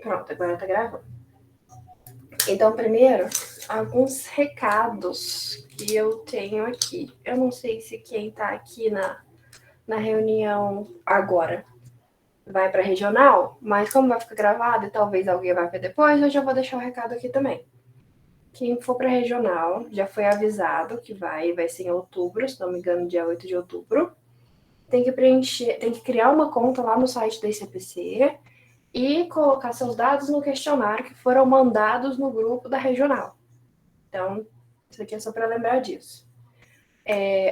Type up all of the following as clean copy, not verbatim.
Pronto, agora tá gravando. Então, primeiro, alguns recados que eu tenho aqui. Eu não sei se quem tá aqui na reunião agora vai para regional, mas como vai ficar gravado e talvez alguém vai ver depois, eu já vou deixar o recado aqui também. Quem for para regional já foi avisado que vai ser em outubro, se não me engano, dia 8 de outubro. Tem que preencher, tem que criar uma conta lá no site da ICPC e colocar seus dados no questionário que foram mandados no grupo da regional. Então, isso aqui é só para lembrar disso.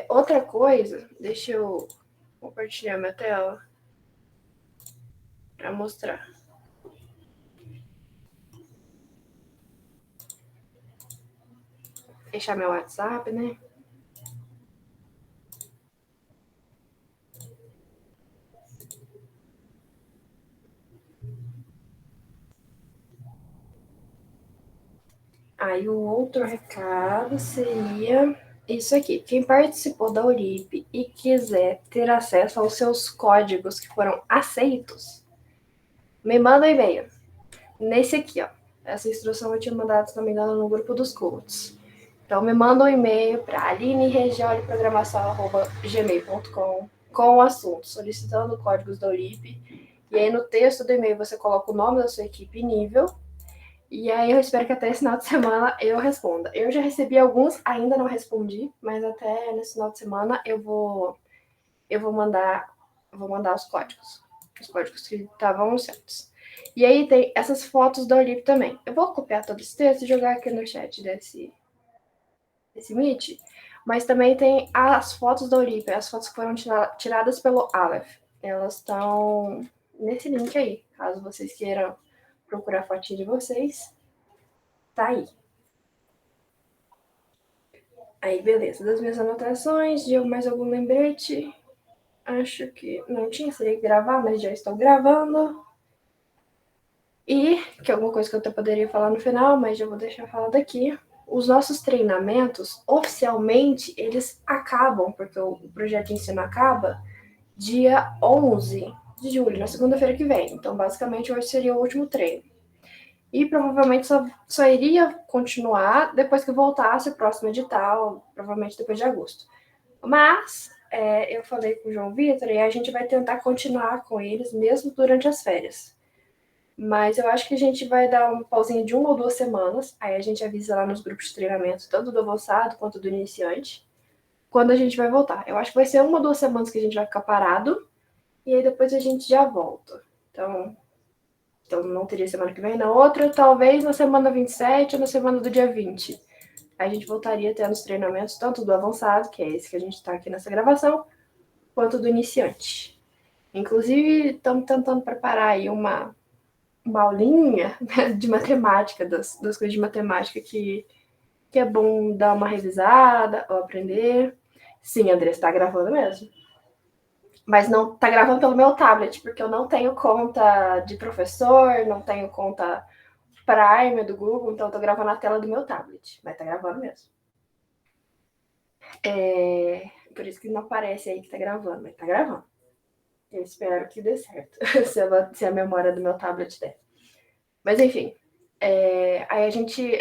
Outra coisa, deixa eu compartilhar minha tela para mostrar. Fechar meu WhatsApp, né? Aí o outro recado seria isso aqui. Quem participou da Urip e quiser ter acesso aos seus códigos que foram aceitos, me manda um e-mail. Nesse aqui, ó. Essa instrução eu tinha mandado, se não me engano, no grupo dos coaches. Então me manda um e-mail para alineregiolprogramação@gmail.com com o assunto solicitando códigos da Urip. E aí no texto do e-mail você coloca o nome da sua equipe e nível. E aí eu espero que até esse final de semana eu responda. Eu já recebi alguns, ainda não respondi, mas até nesse final de semana eu vou mandar os códigos que estavam certos. E aí tem essas fotos da Olip também. Eu vou copiar todo esse texto e jogar aqui no chat desse Meet, mas também tem as fotos da Olip, as fotos que foram tiradas pelo Aleph. Elas estão nesse link aí, caso vocês queiram procurar a fotinha de vocês, tá aí. Aí, beleza. Das minhas anotações, de mais algum lembrete? Acho que não tinha, seria gravar, mas já estou gravando. E, que é alguma coisa que eu até poderia falar no final, mas já vou deixar falado aqui. Os nossos treinamentos, oficialmente, eles acabam, porque o projeto de ensino acaba dia 11 de julho, na segunda-feira que vem. Então, basicamente, hoje seria o último treino. E provavelmente só iria continuar depois que voltasse o próximo edital, provavelmente depois de agosto. Mas eu falei com o João Vitor e a gente vai tentar continuar com eles mesmo durante as férias. Mas eu acho que a gente vai dar uma pausinha de 1 ou 2 semanas. Aí a gente avisa lá nos grupos de treinamento, tanto do avançado quanto do iniciante, quando a gente vai voltar. Eu acho que vai ser 1 ou 2 semanas que a gente vai ficar parado. E aí depois a gente já volta. Então não teria semana que vem. Na outra, talvez na semana 27 ou na semana do dia 20. A gente voltaria tendo os treinamentos, tanto do avançado, que é esse que a gente está aqui nessa gravação, quanto do iniciante. Inclusive, estamos tentando preparar aí uma aulinha de matemática, das coisas de matemática que é bom dar uma revisada ou aprender. Sim, André, está gravando mesmo. Mas não está gravando pelo meu tablet, porque eu não tenho conta de professor, não tenho conta Prime do Google, então eu tô gravando na tela do meu tablet. Mas tá gravando mesmo. Por isso que não aparece aí que tá gravando, mas tá gravando. Eu espero que dê certo, se a memória do meu tablet der. Mas enfim, aí a gente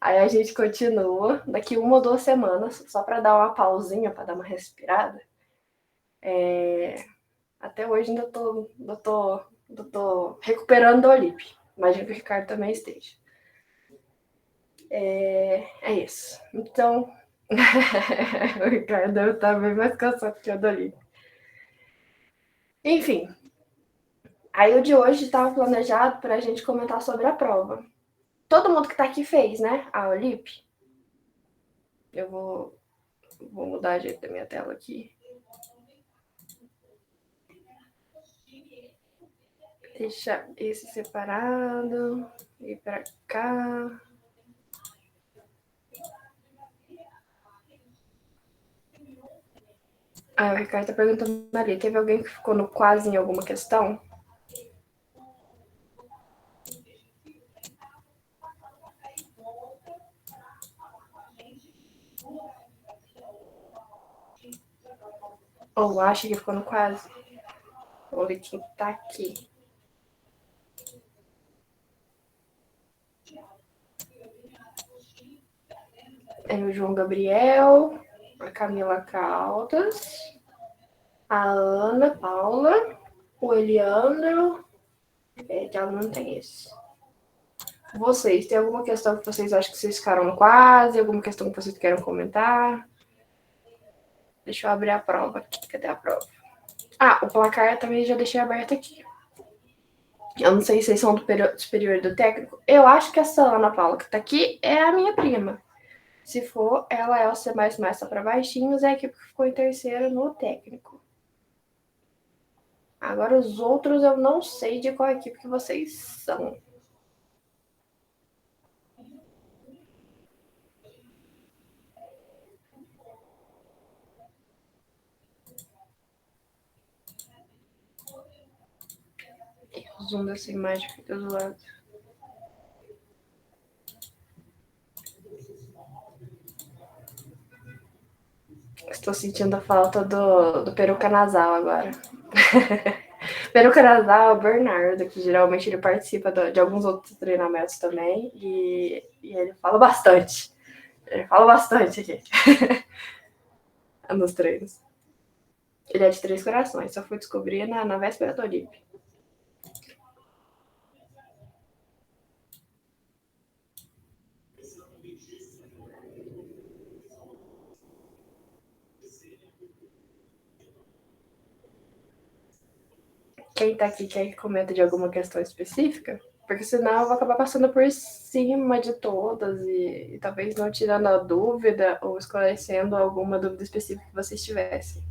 aí a gente continua daqui 1 ou 2 semanas, só para dar uma pausinha, para dar uma respirada. Até hoje ainda tô recuperando do Olip. Imagino que o Ricardo também esteja. É isso. Então, o Ricardo deve estar bem mais cansado que o do Olip. Enfim, aí o de hoje estava planejado para a gente comentar sobre a prova. Todo mundo que está aqui fez, né? A Olip. Eu vou mudar a jeito da minha tela aqui. Deixa esse separado. Ir para cá. Ah, o Ricardo tá perguntando ali. Teve alguém que ficou no quase em alguma questão? Ou acha que ficou no quase? Vamos ver quem tá aqui. É o João Gabriel, a Camila Caldas, a Ana Paula, o Eliandro. Que ela não tem esse. Vocês, tem alguma questão que vocês acham que vocês ficaram quase? Alguma questão que vocês querem comentar? Deixa eu abrir a prova aqui. Cadê a prova? Ah, o placar também já deixei aberto aqui. Eu não sei se vocês são do superior do técnico. Eu acho que essa Ana Paula que tá aqui é a minha prima. Se for, ela é o C++ tá para baixinhos, é a equipe que ficou em terceiro no técnico. Agora os outros eu não sei de qual equipe que vocês são. O zoom dessa imagem fica do lado. Estou sentindo a falta do peruca nasal agora. Peruca nasal é o Bernardo, que geralmente ele participa de alguns outros treinamentos também. E ele fala bastante. Ele fala bastante aqui. Nos treinos. Ele é de Três Corações. Só fui descobrir na véspera do Olímpio. Quem tá aqui quer que comenta de alguma questão específica? Porque senão eu vou acabar passando por cima de todas e talvez não tirando a dúvida ou esclarecendo alguma dúvida específica que vocês tivessem.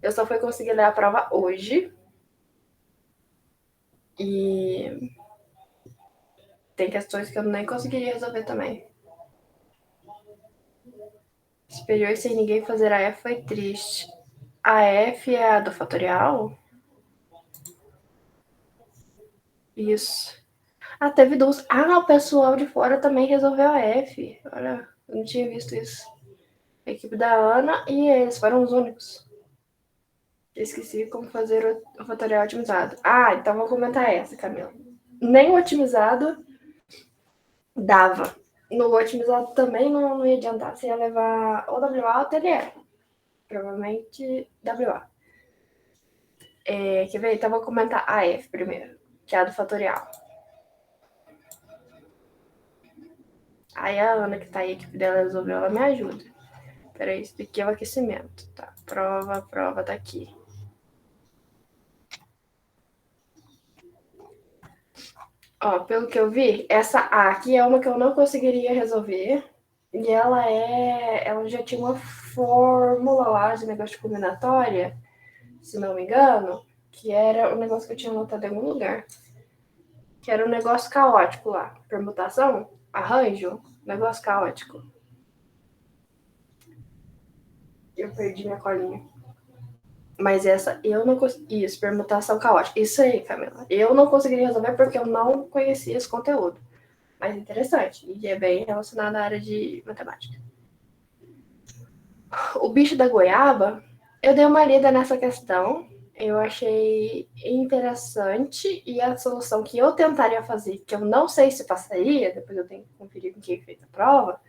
Eu só fui conseguir ler a prova hoje. E tem questões que eu nem conseguiria resolver também. Superior sem ninguém fazer a F foi triste. A F é a do fatorial? Isso. Ah, teve duas. Ah, o pessoal de fora também resolveu a F. Olha, eu não tinha visto isso. A equipe da Ana e eles foram os únicos. Esqueci como fazer o fatorial otimizado. Ah, então vou comentar essa, Camila. Nem o otimizado dava. No otimizado também não ia adiantar. Você ia levar ou WA ou TLR. Provavelmente WA. Quer ver? Então vou comentar a F primeiro, que é a do fatorial. Aí a Ana, que tá aí, a equipe dela resolveu, ela me ajuda. Peraí, expliquei o aquecimento. Tá, prova tá aqui. Ó, pelo que eu vi, essa A aqui é uma que eu não conseguiria resolver. E ela já tinha uma fórmula lá de negócio de combinatória, se não me engano, que era um negócio que eu tinha anotado em algum lugar. Que era um negócio caótico lá. Permutação, arranjo, negócio caótico. Eu perdi minha colinha. Mas essa eu não consegui. Isso, permutação caótica. Isso aí, Camila. Eu não conseguiria resolver porque eu não conhecia esse conteúdo. Mas interessante. E é bem relacionado à área de matemática. O bicho da goiaba, eu dei uma lida nessa questão. Eu achei interessante. E a solução que eu tentaria fazer, que eu não sei se passaria, depois eu tenho que conferir com quem fez a prova,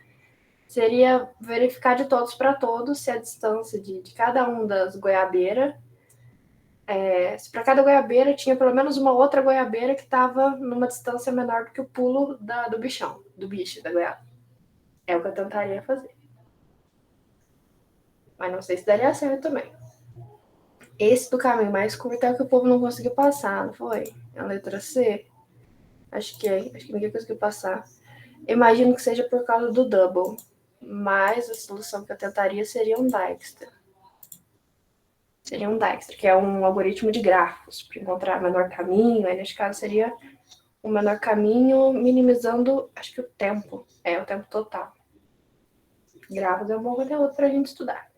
seria verificar de todos para todos se a distância de cada um das goiabeiras, se para cada goiabeira tinha pelo menos uma outra goiabeira que estava numa distância menor do que o pulo do bichão, do bicho, da goiaba. É o que eu tentaria fazer. Mas não sei se daria certo também. Esse do caminho mais curto é o que o povo não conseguiu passar, não foi? A letra C? Acho que é. Acho que ninguém conseguiu passar. Imagino que seja por causa do double. Mas a solução que eu tentaria seria um Dijkstra. Seria um Dijkstra, que é um algoritmo de grafos, para encontrar o menor caminho. Aí, neste caso, seria o menor caminho, minimizando, acho que o tempo. O tempo total. Grafos é um bom conteúdo para a gente estudar.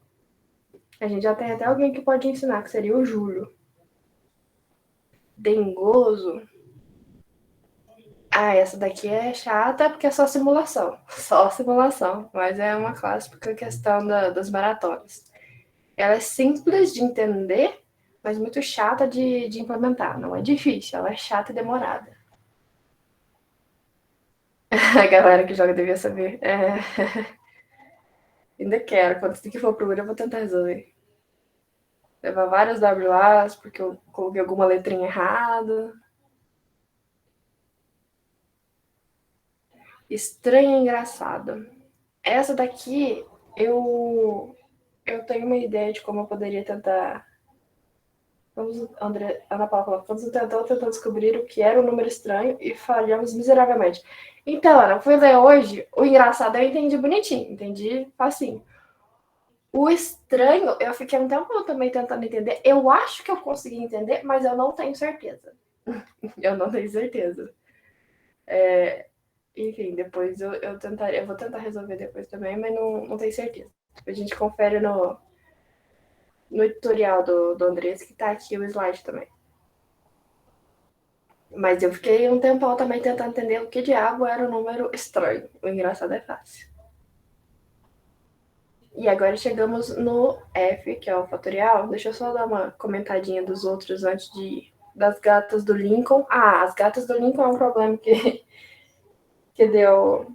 A gente já tem até alguém que pode ensinar, que seria o Júlio. Dengoso. Ah, essa daqui é chata porque é só simulação. Só simulação. Mas é uma clássica questão das maratonas. Ela é simples de entender, mas muito chata de implementar. Não é difícil, ela é chata e demorada. A galera que joga devia saber. Ainda quero. Quando isso aqui for pro eu vou tentar resolver. Levar várias WAs, porque eu coloquei alguma letrinha errada. Estranha e engraçada. Essa daqui, eu tenho uma ideia de como eu poderia tentar. Vamos, Ana Paula falou, vamos tentar descobrir o que era o número estranho e falhamos miseravelmente. Então, Ana, fui ler hoje, o engraçado eu entendi bonitinho, entendi facinho. O estranho, eu fiquei um tempo também tentando entender. Eu acho que eu consegui entender, mas eu não tenho certeza. Eu não tenho certeza. Enfim, depois eu vou tentar resolver depois também, mas não tenho certeza. A gente confere no tutorial do Andrés, que tá aqui o slide também. Mas eu fiquei um tempão também tentando entender o que diabo era o número estranho. O engraçado é fácil. E agora chegamos no F, que é o fatorial. Deixa eu só dar uma comentadinha dos outros antes de das gatas do Lincoln. Ah, as gatas do Lincoln é um problema que deu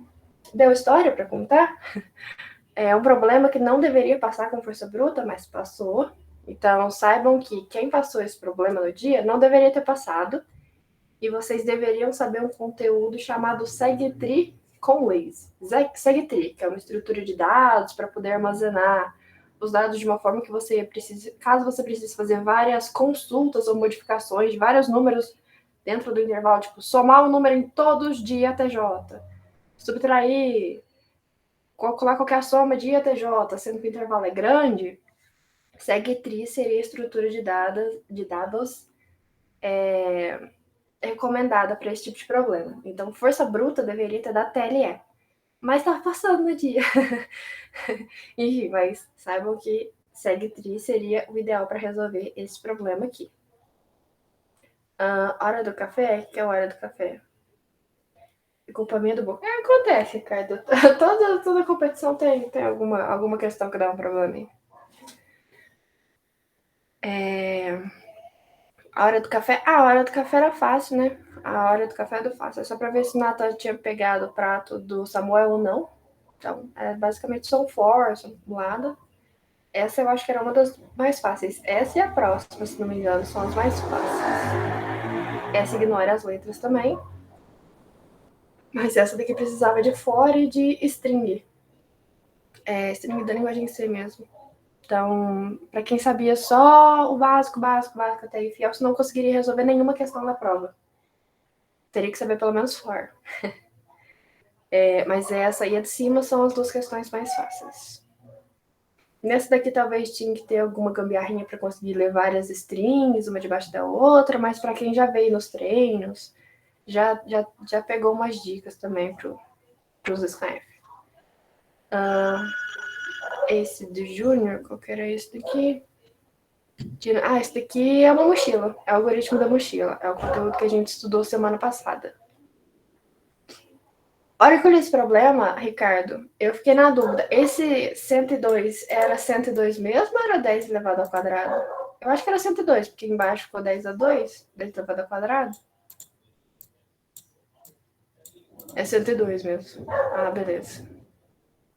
história para contar. É um problema que não deveria passar com força bruta, mas passou. Então saibam que quem passou esse problema no dia não deveria ter passado. E vocês deveriam saber um conteúdo chamado SegTree com Waze. SegTree, que é uma estrutura de dados para poder armazenar os dados de uma forma que você precise, caso você precise fazer várias consultas ou modificações de vários números dentro do intervalo, tipo, somar um número em todos de IATJ, subtrair, calcular qualquer soma de IATJ, sendo que o intervalo é grande, SegTree seria a estrutura de dados recomendada para esse tipo de problema. Então, força bruta deveria ter dado TLE. Mas estava passando no dia. Enfim, mas saibam que SegTree seria o ideal para resolver esse problema aqui. Hora do café? Que é a hora do café? É culpa minha do boca. Acontece, Ricardo. Toda competição tem alguma questão que dá um problema. A hora do café? A hora do café era fácil, né? A hora do café é do fácil. É só pra ver se o Nathan tinha pegado o prato do Samuel ou não. Então, basicamente são for, são acumulada. Essa eu acho que era uma das mais fáceis. Essa e a próxima, se não me engano, são as mais fáceis. Essa ignora as letras também. Mas essa daqui precisava de for e de string. String da linguagem C mesmo. Então, para quem sabia só o básico até aí, fiel, você não conseguiria resolver nenhuma questão da prova. Teria que saber pelo menos for. Mas essa e a de cima são as duas questões mais fáceis. Nessa daqui talvez tinha que ter alguma gambiarrinha para conseguir ler várias strings, uma debaixo da outra, mas para quem já veio nos treinos, já pegou umas dicas também para os Skype. Esse do Júnior, qual que era esse daqui? Esse daqui é uma mochila, é o algoritmo da mochila, é o conteúdo que a gente estudou semana passada. A hora que eu li esse problema, Ricardo, eu fiquei na dúvida. Esse 102 era 102 mesmo ou era 10 elevado ao quadrado? Eu acho que era 102, porque embaixo ficou 10 a 2, 10 elevado ao quadrado. É 102 mesmo. Ah, beleza.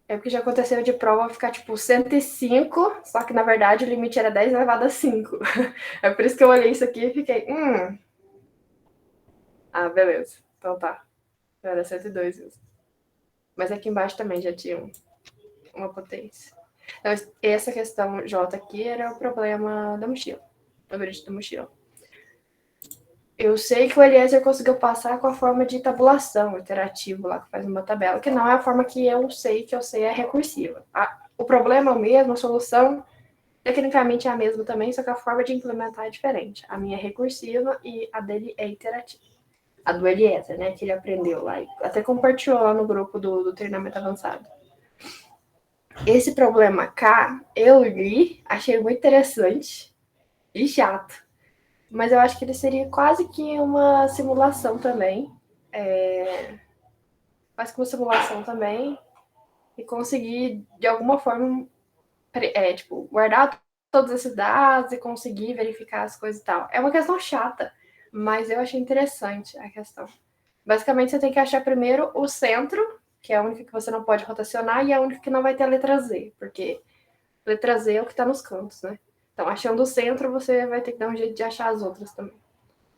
É porque já aconteceu de prova ficar tipo 105, só que na verdade o limite era 10 elevado a 5. É por isso que eu olhei isso aqui e fiquei, Ah, beleza. Então tá. Era 102 mesmo. Mas aqui embaixo também já tinha uma potência. Então, essa questão J aqui era o problema da mochila. O algoritmo da mochila. Eu sei que o Eliezer conseguiu passar com a forma de tabulação iterativo lá, que faz uma tabela, que não é a forma que eu sei é recursiva. O problema é o mesmo, a solução tecnicamente é a mesma também, só que a forma de implementar é diferente. A minha é recursiva e a dele é iterativa. A do Eliezer, né, que ele aprendeu lá, e até compartilhou lá no grupo do treinamento avançado. Esse problema K, eu li, achei muito interessante e chato. Mas eu acho que ele seria quase que uma simulação também. Quase que uma simulação também. E conseguir, de alguma forma, guardar todos esses dados e conseguir verificar as coisas e tal. É uma questão chata, mas eu achei interessante a questão. Basicamente, você tem que achar primeiro o centro, que é a única que você não pode rotacionar, e a única que não vai ter a letra Z, porque letra Z é o que está nos cantos, né? Então, achando o centro, você vai ter que dar um jeito de achar as outras também.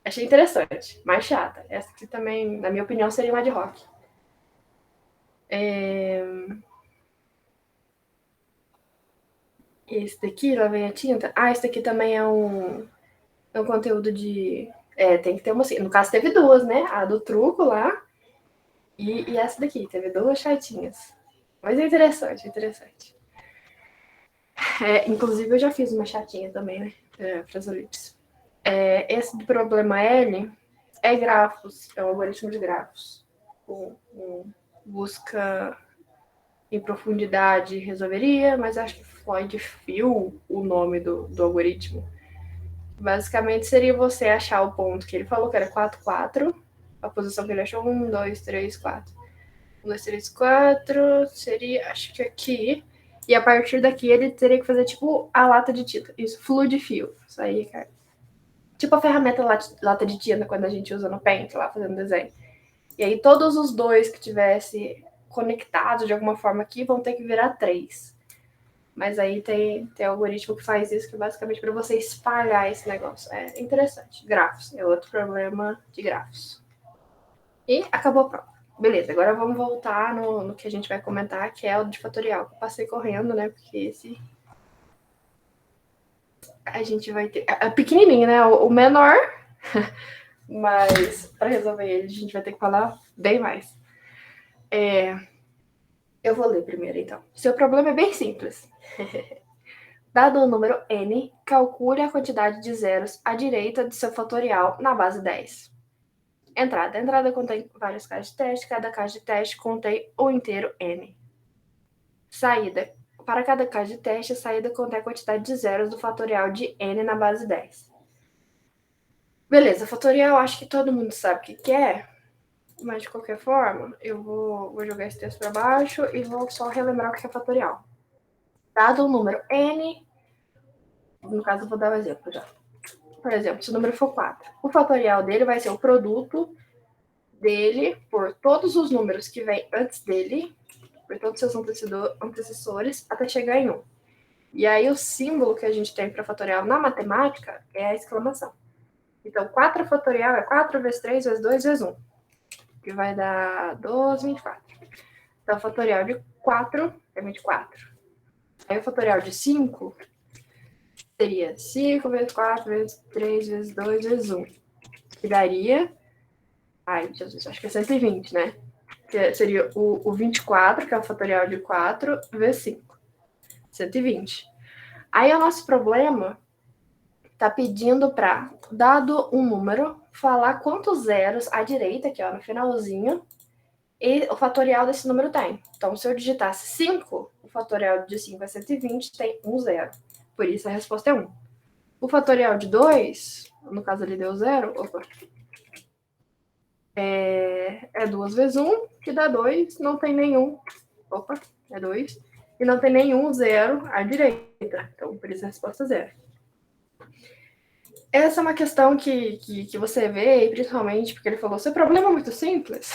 Achei interessante, mais chata. Essa aqui também, na minha opinião, seria uma de rock. Esse daqui, lá vem a tinta. Ah, esse daqui também é um conteúdo de. Tem que ter uma. No caso, teve duas, né? A do truco lá e essa daqui. Teve duas chatinhas. Mas é interessante, é interessante. Inclusive, eu já fiz uma chatinha também, né? Para as elites. Esse do problema L é grafos, é um algoritmo de grafos. Com busca em profundidade resolveria, mas acho que Floyd Fill o nome do algoritmo. Basicamente seria você achar o ponto que ele falou que era 4, 4. A posição que ele achou, 1, 2, 3, 4. 1, 2, 3, 4. Seria, acho que aqui. E a partir daqui ele teria que fazer tipo a lata de tinta. Isso, fluid fill. Isso aí, cara. Tipo a ferramenta lata de tinta quando a gente usa no Paint lá fazendo desenho. E aí todos os dois que tivesse conectados de alguma forma aqui vão ter que virar 3. Mas aí tem algoritmo que faz isso, que é basicamente para você espalhar esse negócio. É interessante. Grafos. É outro problema de grafos. E acabou a prova. Beleza, agora vamos voltar no que a gente vai comentar, que é o de fatorial. Eu passei correndo, né? Porque esse a gente vai ter. É pequenininho, né? O menor. Mas para resolver ele, a gente vai ter que falar bem mais. Eu vou ler primeiro, então. Seu problema é bem simples. Dado um número n, calcule a quantidade de zeros à direita de seu fatorial na base 10. Entrada. A entrada contém várias caixas de teste. Cada caixa de teste contém o inteiro n. Saída. Para cada caixa de teste, a saída contém a quantidade de zeros do fatorial de n na base 10. Beleza, fatorial acho que todo mundo sabe o que é, mas de qualquer forma, eu vou jogar esse texto para baixo e vou só relembrar o que é fatorial. Dado um número n, no caso eu vou dar um exemplo já. Por exemplo, se o número for 4, o fatorial dele vai ser o produto dele por todos os números que vêm antes dele, por todos os seus antecessores, até chegar em 1. E aí o símbolo que a gente tem para fatorial na matemática é a exclamação. Então, 4 fatorial é 4 vezes 3 vezes 2 vezes 1, que vai dar 12, 24. Então, o fatorial de 4 é 24. Aí o fatorial de 5 seria 5 vezes 4 vezes 3 vezes 2 vezes 1, que daria... Ai, Jesus, acho que é 120, né? Que seria o 24, que é o fatorial de 4, vezes 5. 120. Aí o nosso problema está pedindo para, dado um número, falar quantos zeros à direita, aqui ó, no finalzinho, e o fatorial desse número tem. Então, se eu digitasse 5, o fatorial de 5 é 120, tem um zero. Por isso a resposta é 1. O fatorial de 2, no caso ele deu 0, é 2 vezes 1, que dá 2, não tem nenhum. É 2. E não tem nenhum zero à direita. Então, por isso a resposta é 0. Essa é uma questão que você vê, e principalmente porque ele falou, seu problema é muito simples.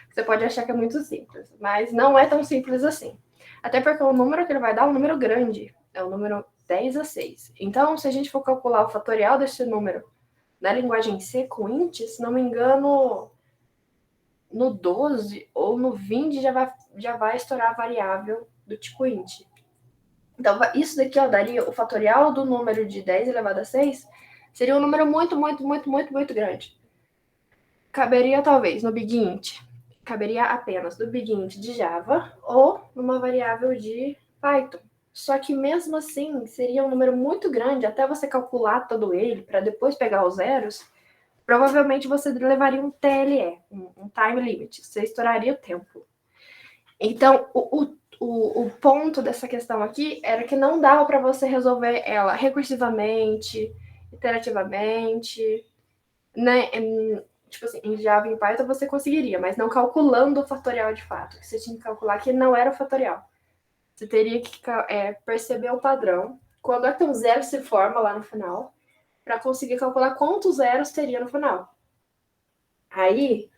Você pode achar que é muito simples, mas não é tão simples assim. Até porque o número que ele vai dar é um número grande, é o número 10 a 6. Então, se a gente for calcular o fatorial desse número na linguagem C com int, se não me engano, no 12 ou no 20 já vai estourar a variável do tipo int. Então, isso daqui ó, daria o fatorial do número de 10 elevado a 6, seria um número muito, muito, muito, muito, muito grande. Caberia talvez no Big Int, caberia apenas no Big Int de Java ou numa variável de Python. Só que mesmo assim, seria um número muito grande, até você calcular todo ele, para depois pegar os zeros, provavelmente você levaria um TLE, um time limit, você estouraria o tempo. Então, o ponto dessa questão aqui era que não dava para você resolver ela recursivamente, iterativamente, né? Tipo assim, em Java e em Python você conseguiria, mas não calculando o fatorial de fato. Você tinha que calcular que não era o fatorial. Você teria que perceber o padrão, quando é que um zero se forma lá no final, para conseguir calcular quantos zeros teria no final. Aí,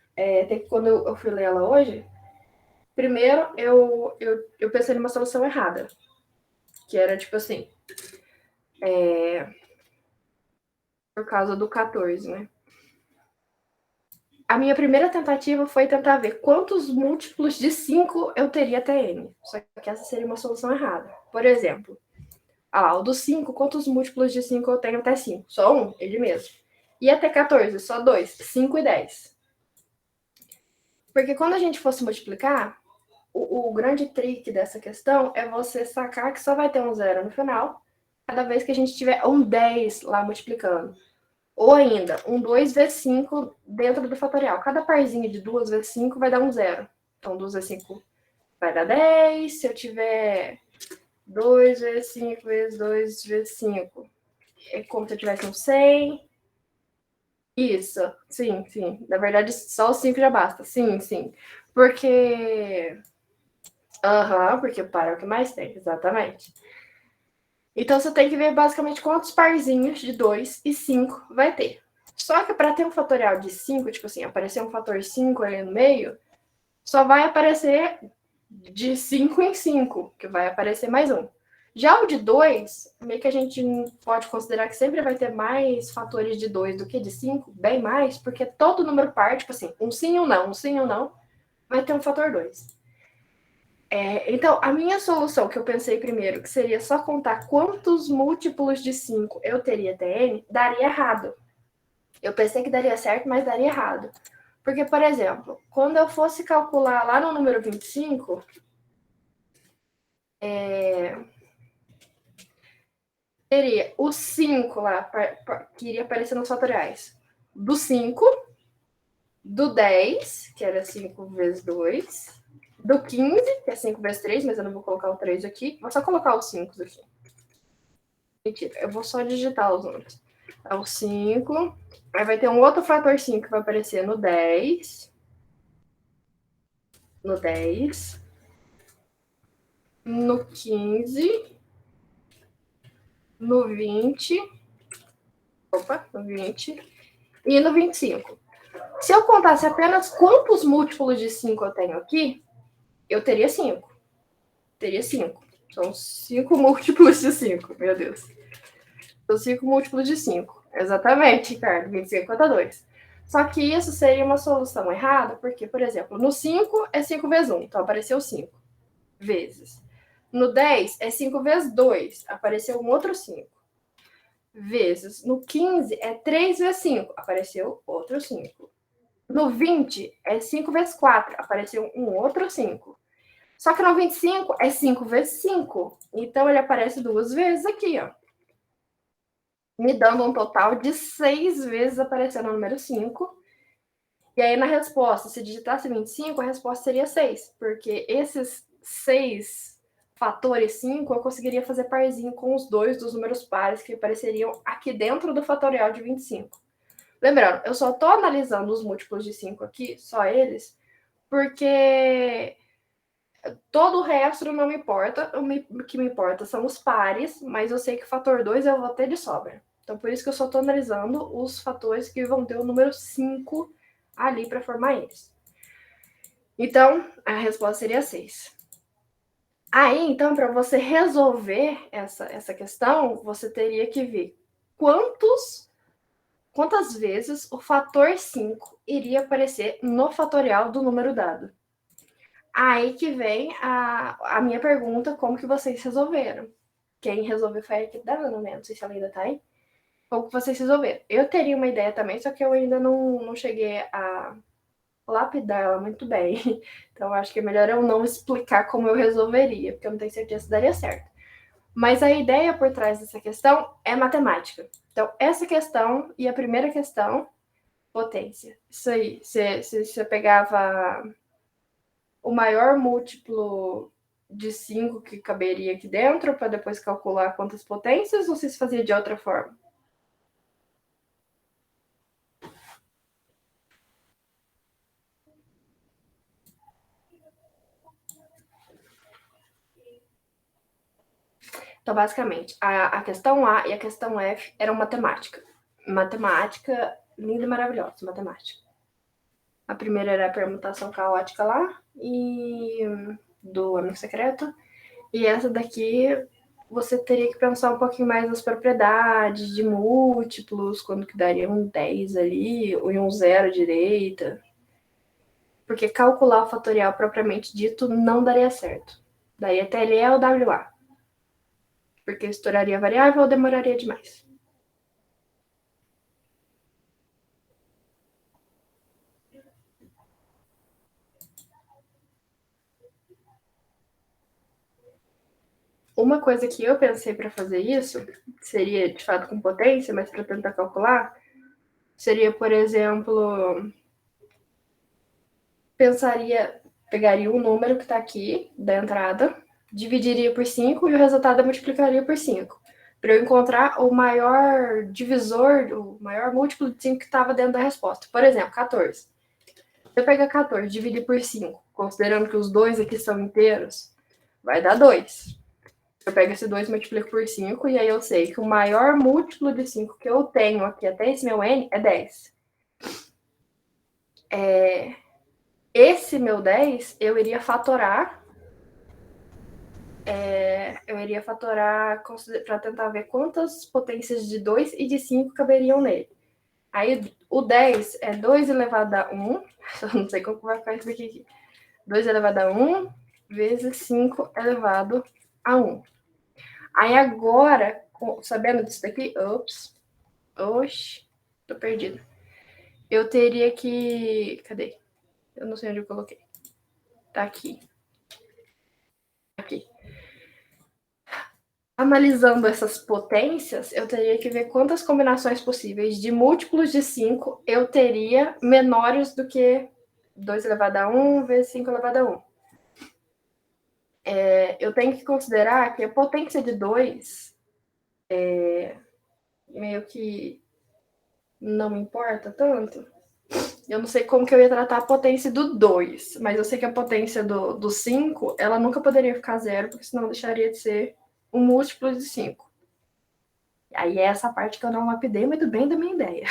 Quando eu fui ler ela hoje, primeiro eu pensei numa solução errada, que era tipo assim, por causa do 14, né? A minha primeira tentativa foi tentar ver quantos múltiplos de 5 eu teria até n. Só que essa seria uma solução errada. Por exemplo, o do 5, quantos múltiplos de 5 eu tenho até 5? Só um, ele mesmo. E até 14, só dois, 5 e 10. Porque quando a gente fosse multiplicar, o grande trick dessa questão é você sacar que só vai ter um zero no final, cada vez que a gente tiver um 10 lá multiplicando. Ou ainda, um 2 vezes 5 dentro do fatorial. Cada parzinho de 2 vezes 5 vai dar um zero. Então, 2 vezes 5 vai dar 10. Se eu tiver 2 vezes 5 vezes 2 vezes 5, é como se eu tivesse um 100. Isso, sim, sim. Na verdade, só o 5 já basta. Sim, sim. Porque... porque o par é o que mais tem, exatamente. Então, você tem que ver basicamente quantos parzinhos de 2 e 5 vai ter. Só que para ter um fatorial de 5, tipo assim, aparecer um fator 5 ali no meio, só vai aparecer de 5 em 5, que vai aparecer mais um. Já o de 2, meio que a gente pode considerar que sempre vai ter mais fatores de 2 do que de 5, bem mais, porque todo número par, tipo assim, um sim ou não, um sim ou não, vai ter um fator 2. Então, a minha solução que eu pensei primeiro, que seria só contar quantos múltiplos de 5 eu teria até n, daria errado. Eu pensei que daria certo, mas daria errado. Porque, por exemplo, quando eu fosse calcular lá no número 25, teria o 5 lá, que iria aparecer nos fatoriais. Do 5, do 10, que era 5 vezes 2, do 15, que é 5 vezes 3, mas eu não vou colocar o 3 aqui, vou só colocar os 5 aqui. Mentira, eu vou só digitar os números. É o 5, aí vai ter um outro fator 5 que vai aparecer no 10, no 10, no 15, no 20, no 20 e no 25. Se eu contasse apenas quantos múltiplos de 5 eu tenho aqui, eu teria 5. Teria 5. São 5 múltiplos de 5, meu Deus. São 5 múltiplos de 5. Exatamente, Ricardo. 25 conta 2. Só que isso seria uma solução errada, porque, por exemplo, no 5 é 5 vezes 1, então apareceu 5 vezes. No 10 é 5 vezes 2, apareceu um outro 5 vezes. No 15 é 3 vezes 5, apareceu outro 5. No 20 é 5 vezes 4, apareceu um outro 5. Só que no 25 é 5 vezes 5. Então ele aparece duas vezes aqui, ó. Me dando um total de 6 vezes aparecendo o número 5. E aí na resposta, se digitasse 25, a resposta seria 6. Porque esses 6 fatores 5 eu conseguiria fazer parzinho com os dois dos números pares que apareceriam aqui dentro do fatorial de 25. Lembrando, eu só estou analisando os múltiplos de 5 aqui, só eles, porque todo o resto não me importa. O que me importa são os pares, mas eu sei que o fator 2 eu vou ter de sobra. Então, por isso que eu só estou analisando os fatores que vão ter o número 5 ali para formar eles. Então, a resposta seria 6. Aí, então, para você resolver essa questão, você teria que ver quantas vezes o fator 5 iria aparecer no fatorial do número dado. Aí que vem a minha pergunta, como que vocês resolveram? Quem resolveu foi a equipe da Ana, né? Não sei se ela ainda tá aí. Como que vocês resolveram? Eu teria uma ideia também, só que eu ainda não cheguei a lapidar ela muito bem. Então, acho que é melhor eu não explicar como eu resolveria, porque eu não tenho certeza se daria certo. Mas a ideia por trás dessa questão é matemática. Então, essa questão e a primeira questão, potência. Isso aí, você pegava o maior múltiplo de 5 que caberia aqui dentro para depois calcular quantas potências, ou se fazia de outra forma? Então, basicamente, a questão A e a questão F eram matemática. Matemática linda e maravilhosa, matemática. A primeira era a permutação caótica lá, e do Amigo Secreto. E essa daqui você teria que pensar um pouquinho mais nas propriedades de múltiplos, quando que daria um 10 ali, ou um zero à direita. Porque calcular o fatorial propriamente dito não daria certo. Daí a TLE é o WA. Porque estouraria a variável ou demoraria demais. Uma coisa que eu pensei para fazer isso, seria de fato com potência, mas para tentar calcular, seria, por exemplo, pegaria um número que está aqui da entrada, dividiria por 5 e o resultado eu multiplicaria por 5. Para eu encontrar o maior divisor, o maior múltiplo de 5 que estava dentro da resposta. Por exemplo, 14. Se eu pegar 14 e dividir por 5, considerando que os dois aqui são inteiros, vai dar 2. Eu pego esse 2 e multiplico por 5, e aí eu sei que o maior múltiplo de 5 que eu tenho aqui até esse meu n é 10. Esse meu 10, eu iria fatorar para tentar ver quantas potências de 2 e de 5 caberiam nele. Aí o 10 é 2 elevado a 1, só não sei como vai ficar isso aqui. 2 elevado a 1 vezes 5 elevado a 1. Aí agora, sabendo disso daqui, oxi, tô perdido. Eu teria que... Cadê? Eu não sei onde eu coloquei. Tá aqui. Aqui. Analisando essas potências, eu teria que ver quantas combinações possíveis de múltiplos de 5 eu teria menores do que 2 elevado a 1 vezes 5 elevado a 1. Eu tenho que considerar que a potência de 2 meio que não me importa tanto. Eu não sei como que eu ia tratar a potência do 2, mas eu sei que a potência do 5, ela nunca poderia ficar zero, porque senão deixaria de ser um múltiplo de 5. Aí é essa parte que eu não lapidei muito bem da minha ideia.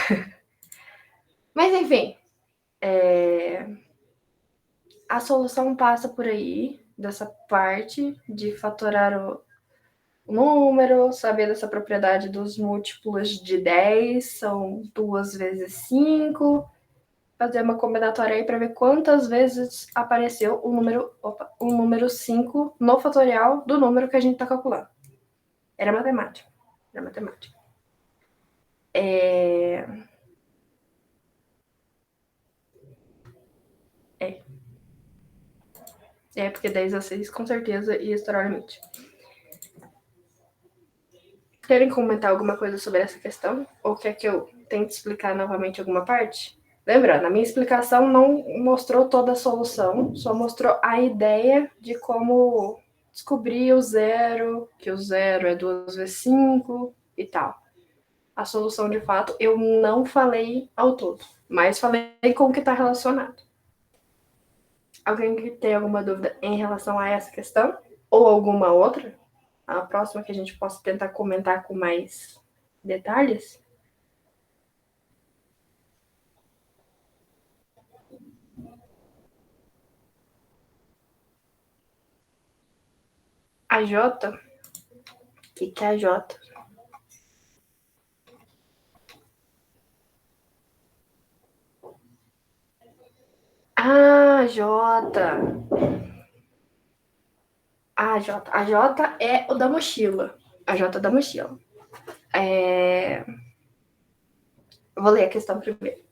Mas enfim, a solução passa por aí, dessa parte de fatorar o número, saber dessa propriedade dos múltiplos de 10, são 2 vezes 5, fazer uma combinatória aí para ver quantas vezes apareceu o número 5 no fatorial do número que a gente está calculando. Era matemática. Porque 10 a 6 com certeza ia estourar o limite. Querem comentar alguma coisa sobre essa questão? Ou quer que eu tente explicar novamente alguma parte? Lembrando, a minha explicação não mostrou toda a solução, só mostrou a ideia de como descobrir o zero, que o zero é 2 vezes 5 e tal. A solução, de fato, eu não falei ao todo, mas falei com o que está relacionado. Alguém que tem alguma dúvida em relação a essa questão? Ou alguma outra? A próxima que a gente possa tentar comentar com mais detalhes? A J? O que é a J? Ah, J. A J é o da mochila. A J da mochila. Vou ler a questão primeiro.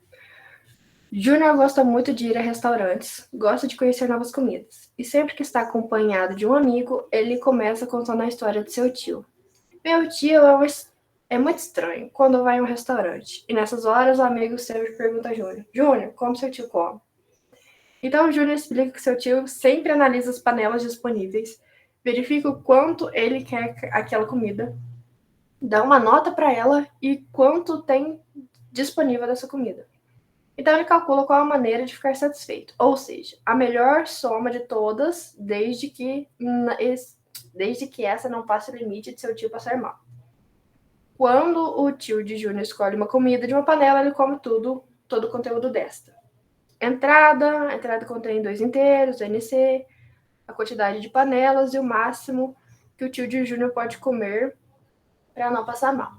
Júnior gosta muito de ir a restaurantes, gosta de conhecer novas comidas. E sempre que está acompanhado de um amigo, ele começa contando a história de seu tio. Meu tio é muito estranho quando vai a um restaurante. E nessas horas o amigo sempre pergunta a Júnior: Júnior, como seu tio come? Então o Júnior explica que seu tio sempre analisa as panelas disponíveis, verifica o quanto ele quer aquela comida, dá uma nota para ela e quanto tem disponível dessa comida. Então ele calcula qual a maneira de ficar satisfeito, ou seja, a melhor soma de todas, desde que essa não passe o limite de seu tio passar mal. Quando o tio de Júnior escolhe uma comida de uma panela, ele come todo o conteúdo desta. A entrada contém 2 inteiros, NC, a quantidade de panelas e o máximo que o tio de Júnior pode comer para não passar mal.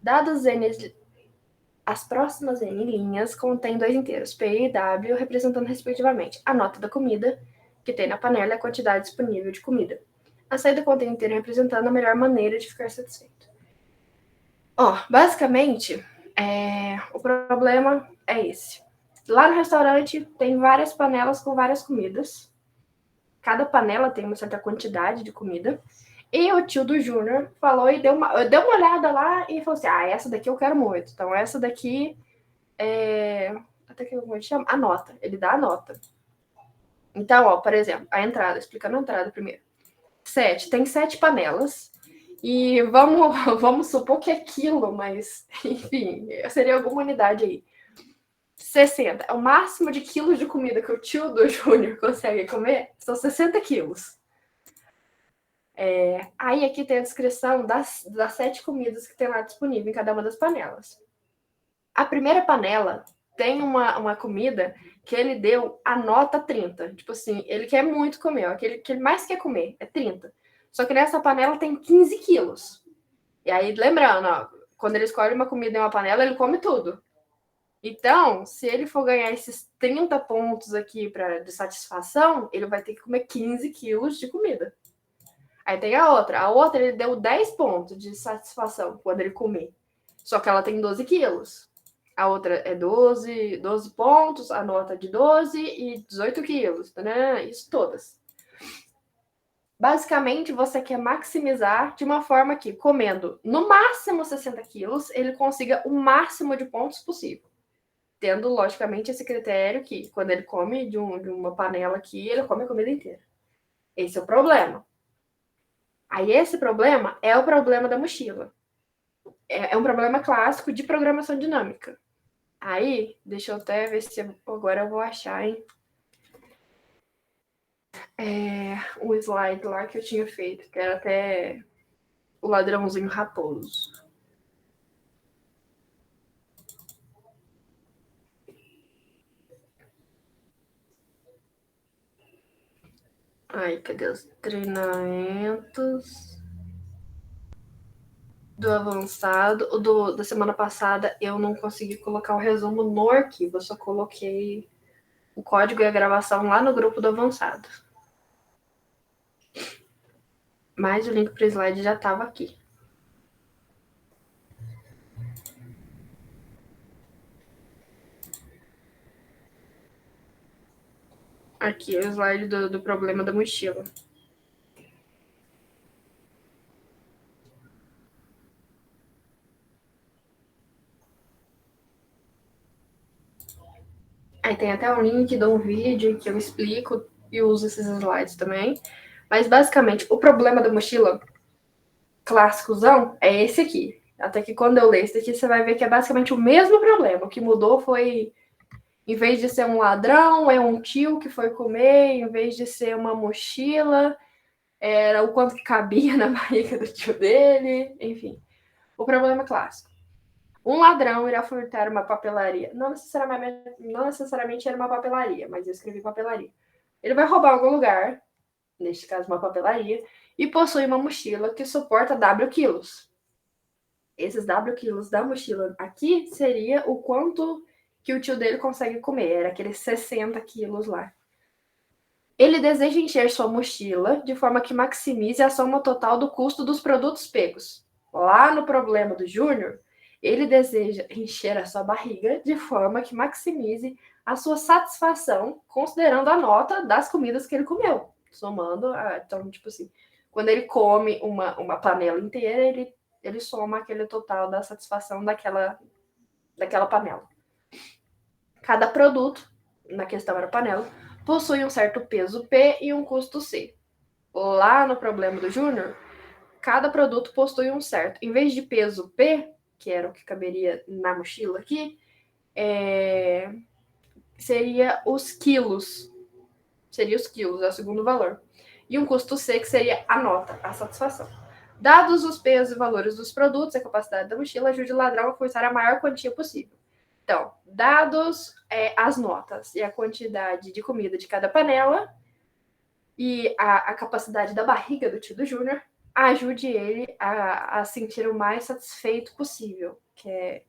Dados N, as próximas N linhas contêm 2 inteiros, P e W, representando respectivamente a nota da comida que tem na panela e a quantidade disponível de comida. A saída contém inteiro representando a melhor maneira de ficar satisfeito. Basicamente, o problema é esse. Lá no restaurante tem várias panelas com várias comidas. Cada panela tem uma certa quantidade de comida. E o tio do Júnior falou e deu uma olhada lá e falou assim: essa daqui eu quero muito. Então, essa daqui até que eu chamo a nota. Ele dá a nota. Então, por exemplo, a entrada, explicando a entrada primeiro. Tem 7 panelas. E vamos supor que é quilo, mas, enfim, seria alguma unidade aí. 60. O máximo de quilos de comida que o tio do Júnior consegue comer são 60 quilos. Aí aqui tem a descrição das 7 comidas que tem lá disponível em cada uma das panelas. A primeira panela tem uma comida que ele deu a nota 30. Tipo assim, ele quer muito comer, aquele que ele mais quer comer é 30. Só que nessa panela tem 15 quilos. E aí, lembrando, quando ele escolhe uma comida em uma panela, ele come tudo. Então, se ele for ganhar esses 30 pontos aqui de satisfação, ele vai ter que comer 15 quilos de comida. Aí tem a outra. A outra ele deu 10 pontos de satisfação quando ele comer. Só que ela tem 12 quilos. A outra é 12 pontos, a nota de 12 e 18 quilos. Né? Isso todas. Basicamente, você quer maximizar de uma forma que, comendo no máximo 60 quilos, ele consiga o máximo de pontos possível. Tendo, logicamente, esse critério que, quando ele come de uma panela aqui, ele come a comida inteira. Esse é o problema. Aí, esse problema é o problema da mochila. É um problema clássico de programação dinâmica. Aí, deixa eu até ver se agora eu vou achar, hein? Um slide lá que eu tinha feito, que era até o ladrãozinho raposo. Ai, cadê os treinamentos do avançado? O da semana passada eu não consegui colocar o resumo no arquivo, eu só coloquei o código e a gravação lá no grupo do avançado. Mas o link para o slide já estava aqui. Aqui é o slide do problema da mochila. Aí tem até um link de um vídeo que eu explico e uso esses slides também. Mas basicamente, o problema da mochila clássicozão é esse aqui. Até que quando eu ler esse aqui, você vai ver que é basicamente o mesmo problema. O que mudou foi, em vez de ser um ladrão, é um tio que foi comer, em vez de ser uma mochila, era o quanto que cabia na barriga do tio dele, enfim. O problema clássico. Um ladrão irá furtar uma papelaria. Não necessariamente era uma papelaria, mas eu escrevi papelaria. Ele vai roubar algum lugar, neste caso uma papelaria, e possui uma mochila que suporta W quilos. Esses W quilos da mochila aqui seria o quanto que o tio dele consegue comer. Era aqueles 60 quilos lá. Ele deseja encher sua mochila de forma que maximize a soma total do custo dos produtos pegos. Lá no problema do Júnior, ele deseja encher a sua barriga de forma que maximize a sua satisfação, considerando a nota das comidas que ele comeu. Somando, então, tipo assim, quando ele come uma panela inteira, ele soma aquele total da satisfação daquela panela. Cada produto, na questão era panela, possui um certo peso P e um custo C. Lá no problema do Júnior, cada produto possui um certo. Em vez de peso P, que era o que caberia na mochila aqui, seria os quilos. Seria os quilos, é o segundo valor. E um custo C, que seria a nota, a satisfação. Dados os pesos e valores dos produtos, a capacidade da mochila ajude o ladrão a forçar a maior quantia possível. Então, dados as notas e a quantidade de comida de cada panela e a capacidade da barriga do tio do Júnior, ajude ele a sentir o mais satisfeito possível, que é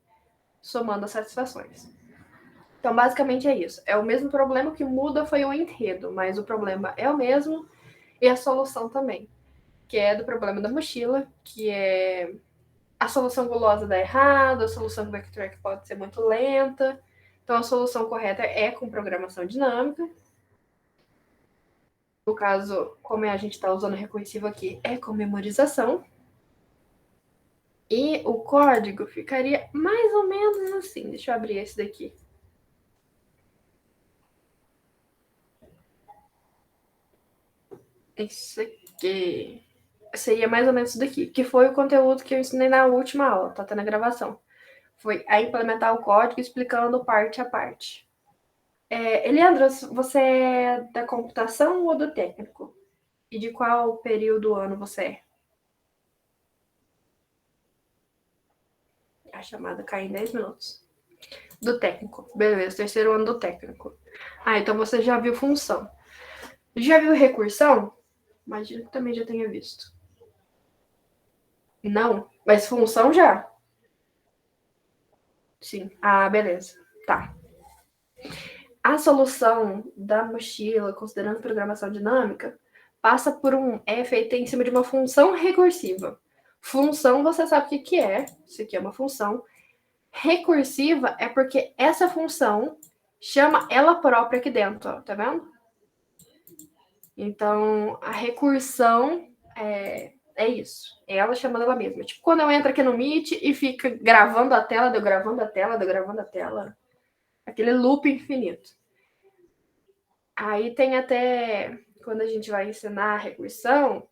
somando as satisfações. Então, basicamente é isso. É o mesmo problema, que muda foi o enredo, mas o problema é o mesmo e a solução também, que é do problema da mochila, que é a solução gulosa dá errado, a solução backtrack pode ser muito lenta. Então, a solução correta é com programação dinâmica. No caso, como a gente está usando recursivo aqui, é com memorização. E o código ficaria mais ou menos assim. Deixa eu abrir esse daqui. Esse aqui seria mais ou menos isso daqui, que foi o conteúdo que eu ensinei na última aula, tá até na gravação. Foi a implementar o código explicando parte a parte. Eliandro, você é da computação ou do técnico? E de qual período do ano você é? A chamada cai em 10 minutos. Do técnico. Beleza, terceiro ano do técnico. Ah, então você já viu função. Já viu recursão? Imagino que também já tenha visto. Não, mas função já. Sim. Ah, beleza. Tá. A solução da mochila, considerando programação dinâmica, passa por é feita em cima de uma função recursiva. Função, você sabe o que é. Isso aqui é uma função. Recursiva é porque essa função chama ela própria aqui dentro, ó, tá vendo? Então, a recursão é isso. É ela chamando ela mesma. Tipo, quando eu entro aqui no Meet e fica gravando a tela, deu gravando a tela, deu gravando a tela. Aquele loop infinito. Aí tem até, quando a gente vai ensinar a recursão,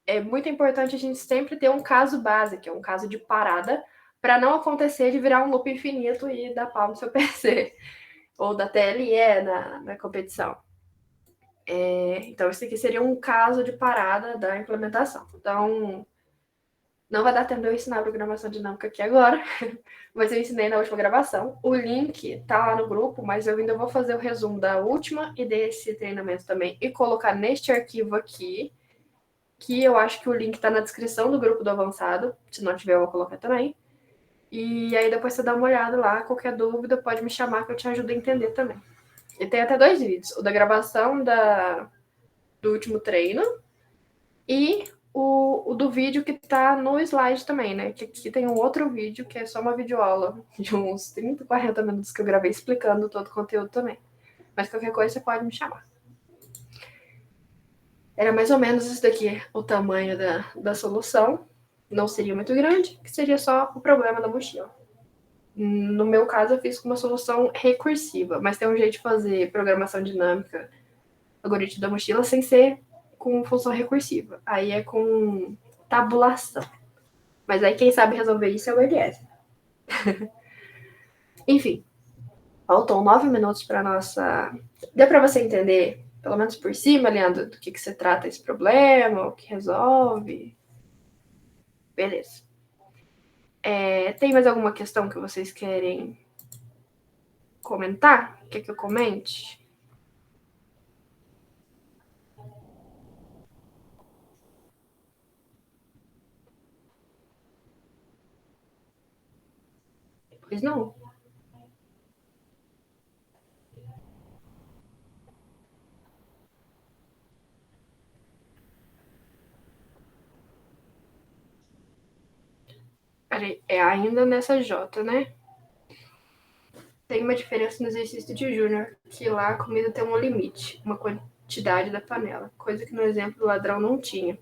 é muito importante a gente sempre ter um caso base, que é um caso de parada, para não acontecer de virar um loop infinito e dar pau no seu PC, ou da TLE na competição. Então, esse aqui seria um caso de parada da implementação. Então, não vai dar tempo de eu ensinar a programação dinâmica aqui agora, mas eu ensinei na última gravação. O link tá lá no grupo, mas eu ainda vou fazer o resumo da última e desse treinamento também e colocar neste arquivo aqui, que eu acho que o link tá na descrição do grupo do avançado. Se não tiver, eu vou colocar também. E aí depois você dá uma olhada lá, qualquer dúvida pode me chamar que eu te ajudo a entender também. E tem até 2 vídeos, o da gravação do último treino e o do vídeo que tá no slide também, né? Que aqui tem um outro vídeo que é só uma videoaula de uns 30, 40 minutos que eu gravei explicando todo o conteúdo também. Mas qualquer coisa você pode me chamar. Era mais ou menos isso daqui, o tamanho da solução. Não seria muito grande, que seria só o problema da mochila. No meu caso, eu fiz com uma solução recursiva, mas tem um jeito de fazer programação dinâmica, algoritmo da mochila, sem ser com função recursiva. Aí é com tabulação. Mas aí quem sabe resolver isso é o LS. Enfim, faltam 9 minutos para nossa. Deu para você entender, pelo menos por cima, Leandro, do que se trata esse problema, o que resolve? Beleza. Tem mais alguma questão que vocês querem comentar? Quer que eu comente? Pois não. Peraí, é ainda nessa J, né? Tem uma diferença no exercício de Júnior, que lá a comida tem um limite, uma quantidade da panela, coisa que no exemplo do ladrão não tinha.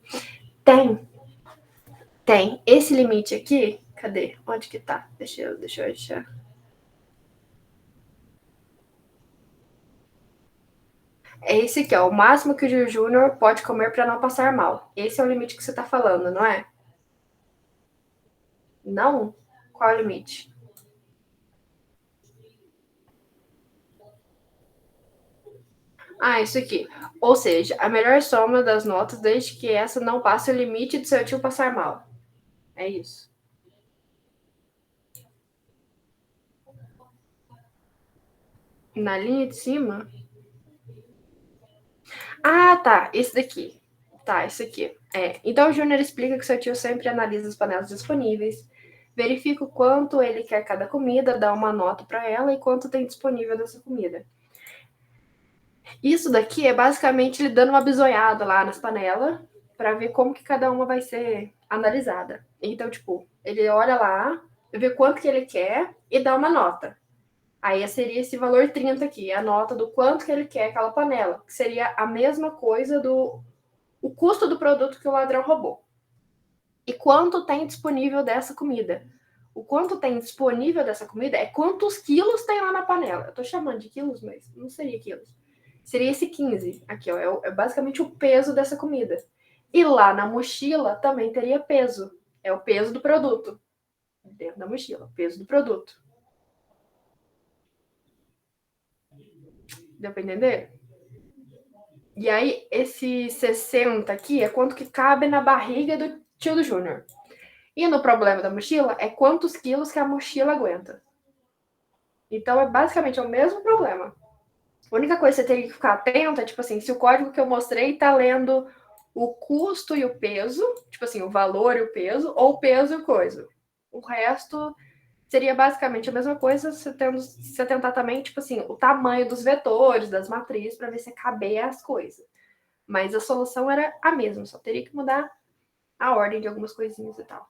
Tem. Esse limite aqui, cadê? Onde que tá? Deixa eu achar. É esse aqui, ó. O máximo que o Júnior pode comer para não passar mal. Esse é o limite que você tá falando, não é? Não? Qual é o limite? Ah, isso aqui. Ou seja, a melhor soma das notas desde que essa não passe o limite de seu tio passar mal. É isso. Na linha de cima? Ah, tá. Esse daqui. Tá, esse aqui. Então o Júnior explica que seu tio sempre analisa as panelas disponíveis, verifica o quanto ele quer cada comida, dá uma nota para ela e quanto tem disponível dessa comida. Isso daqui é basicamente ele dando uma bisoiada lá nas panelas para ver como que cada uma vai ser analisada. Então, tipo, ele olha lá, vê quanto que ele quer e dá uma nota. Aí seria esse valor 30 aqui, a nota do quanto que ele quer aquela panela, que seria a mesma coisa do o custo do produto que o ladrão roubou. E quanto tem disponível dessa comida. O quanto tem disponível dessa comida é quantos quilos tem lá na panela. Eu tô chamando de quilos, mas não seria quilos. Seria esse 15 aqui, ó. É basicamente o peso dessa comida. E lá na mochila também teria peso. É o peso do produto. Dentro da mochila, o peso do produto. Deu pra entender? E aí, esse 60 aqui é quanto que cabe na barriga do tio do Júnior. E no problema da mochila é quantos quilos que a mochila aguenta. Então é basicamente o mesmo problema. A única coisa que você tem que ficar atento é, tipo assim, se o código que eu mostrei tá lendo o custo e o peso, tipo assim, o valor e o peso, ou o peso e o coisa. O resto seria basicamente a mesma coisa, você tentar também, tipo assim, o tamanho dos vetores, das matrizes, para ver se caber as coisas. Mas a solução era a mesma, só teria que mudar a ordem de algumas coisinhas e tal.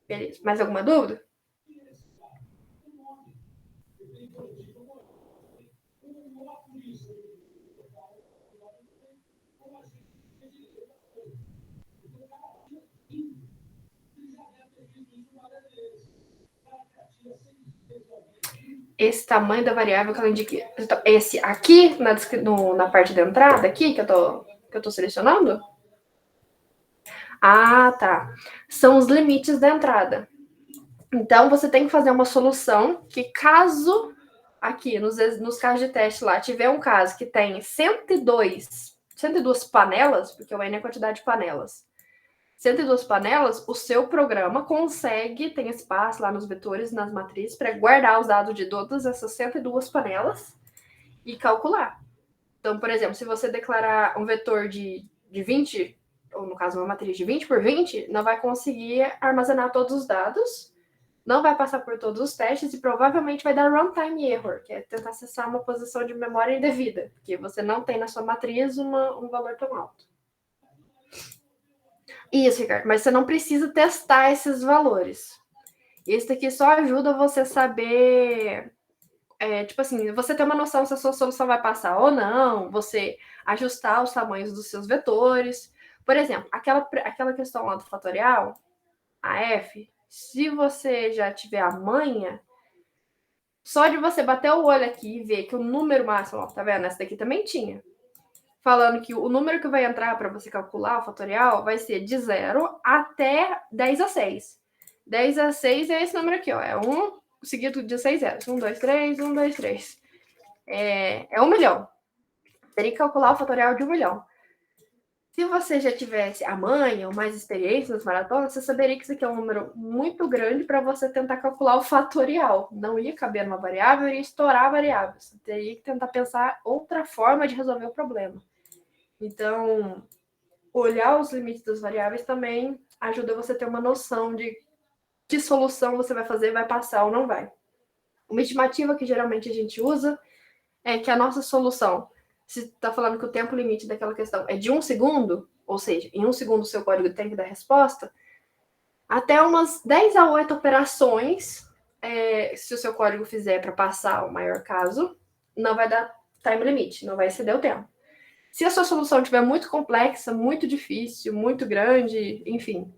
Beleza. Mais alguma dúvida? Esse tamanho da variável que ela indica. Esse aqui, na parte da entrada, aqui, que eu tô selecionando? Ah, tá. São os limites da entrada. Então, você tem que fazer uma solução que, caso aqui, nos casos de teste lá, tiver um caso que tem 102 panelas, porque o N é a quantidade de panelas, 102 panelas, o seu programa consegue, tem espaço lá nos vetores, nas matrizes, para guardar os dados de todas essas 102 panelas e calcular. Então, por exemplo, se você declarar um vetor de 20, ou no caso uma matriz de 20 por 20, não vai conseguir armazenar todos os dados, não vai passar por todos os testes e provavelmente vai dar runtime error, que é tentar acessar uma posição de memória indevida, porque você não tem na sua matriz um valor tão alto. Isso, Ricardo, mas você não precisa testar esses valores. Esse daqui só ajuda você a saber, tipo assim, você ter uma noção se a sua solução vai passar ou não, você ajustar os tamanhos dos seus vetores. Por exemplo, aquela questão lá do fatorial, a F, se você já tiver a manha, só de você bater o olho aqui e ver que o número máximo, ó, tá vendo? Essa daqui também tinha. Falando que o número que vai entrar para você calcular o fatorial vai ser de 0 até 10 a 6. 10 a 6 é esse número aqui, ó. É 1 seguido de 6 zeros. 1, 2, 3, 1, 2, 3. É 1 milhão. Teria que calcular o fatorial de 1 milhão. Se você já tivesse a manha ou mais experiência nas maratonas, você saberia que isso aqui é um número muito grande para você tentar calcular o fatorial. Não ia caber numa variável, iria estourar a variável. Você teria que tentar pensar outra forma de resolver o problema. Então, olhar os limites das variáveis também ajuda você a ter uma noção de que solução você vai fazer, vai passar ou não vai. Uma estimativa que geralmente a gente usa é que a nossa solução, se está falando que o tempo limite daquela questão é de 1 segundo, ou seja, em 1 segundo o seu código tem que dar resposta, até umas 10 a 8 operações, se o seu código fizer para passar o maior caso, não vai dar time limit, não vai exceder o tempo. Se a sua solução estiver muito complexa, muito difícil, muito grande, enfim,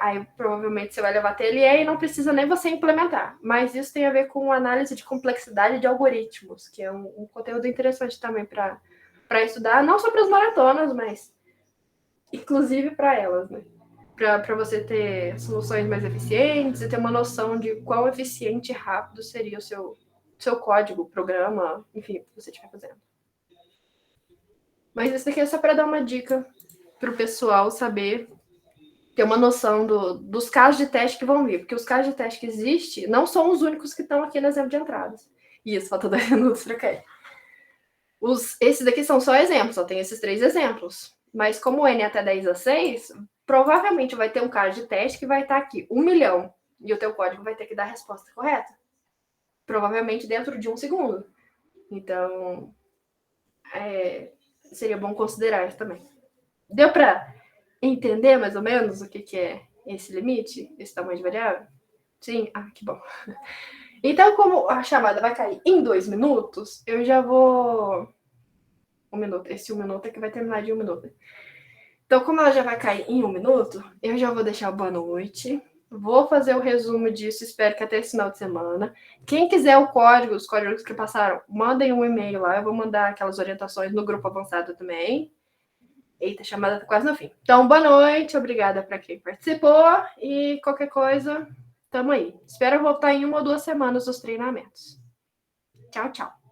aí provavelmente você vai levar TLE e não precisa nem você implementar. Mas isso tem a ver com análise de complexidade de algoritmos, que é um conteúdo interessante também para estudar, não só para as maratonas, mas inclusive para elas, né? Para você ter soluções mais eficientes e ter uma noção de quão eficiente e rápido seria o seu código, programa, enfim, o que você estiver fazendo. Mas isso aqui é só para dar uma dica para o pessoal saber ter uma noção dos casos de teste que vão vir, porque os casos de teste que existem não são os únicos que estão aqui no exemplo de entradas. Isso, falta 10 minutos para cair. Esses daqui são só exemplos, só tem esses 3 exemplos. Mas como o N é até 10 a 6, provavelmente vai ter um caso de teste que vai estar aqui 1 milhão e o teu código vai ter que dar a resposta correta. Provavelmente dentro de 1 segundo. Então, seria bom considerar isso também. Deu para entender mais ou menos o que é esse limite, esse tamanho de variável? Sim? Ah, que bom. Então, como a chamada vai cair em 2 minutos, eu já vou... 1 minuto. Esse 1 minuto é que vai terminar de 1 minuto. Então, como ela já vai cair em 1 minuto, eu já vou deixar boa noite. Vou fazer o resumo disso, espero que até esse final de semana. Quem quiser o código, os códigos que passaram, mandem um e-mail lá. Eu vou mandar aquelas orientações no grupo avançado também. Eita, a chamada tá quase no fim. Então, boa noite, obrigada para quem participou. E qualquer coisa, tamo aí. Espero voltar em 1 ou 2 semanas os treinamentos. Tchau, tchau.